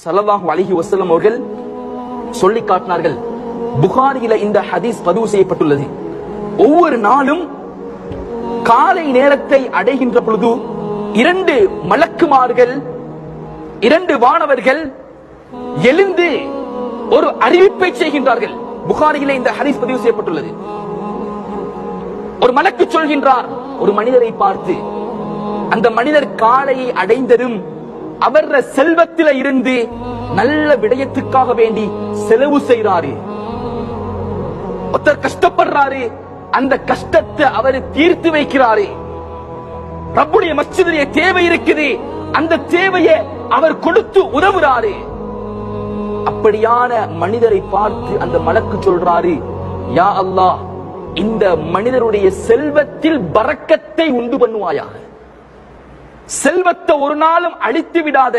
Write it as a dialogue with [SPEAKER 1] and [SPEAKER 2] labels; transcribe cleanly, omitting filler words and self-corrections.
[SPEAKER 1] ஸல்லல்லாஹு அலைஹி வஸல்லம் அவர்கள் சொல்லி காட்டினார்கள். புகாரியில இந்த ஹதீஸ் பதிவு செய்யப்பட்டுள்ளது. ஒவ்வொரு நாளும் காலை நேரத்தை அடைகின்ற பொழுது 2 மலக்குமார்கள் 2 வானவர்கள் எழுந்து ஒரு அறிவிப்பை செய்கின்றார்கள். புகாரியில இந்த ஹதீஸ் பதிவு செய்யப்பட்டுள்ளது. ஒரு மலக்கு சொல்கின்றார் ஒரு மனிதரை பார்த்து, அந்த மனிதர் காலையை அடைந்ததும் அவர் செல்வத்தில இருந்து நல்ல விடயத்துக்காக வேண்டி செலவு செய்றாரு. ஒருத்தர் கஷ்டப்படுறாரு, அந்த கஷ்டத்தை அவர் தீர்த்து வைக்கிறாரு. ரப்புடைய மஸ்ஜிதிலே தேவை இருக்குது, அந்த தேவையை அவர் கொடுத்து உதவுறாரு. அப்படியான மனிதரை பார்த்து அந்த மலக்கு சொல்றாரு, யா அல்லாஹ், இந்த மனிதருடைய செல்வத்தில் பரக்கத்தை உண்டு பண்ணுவாயாக, செல்வத்தை ஒரு நாளும் அழித்து விடாத.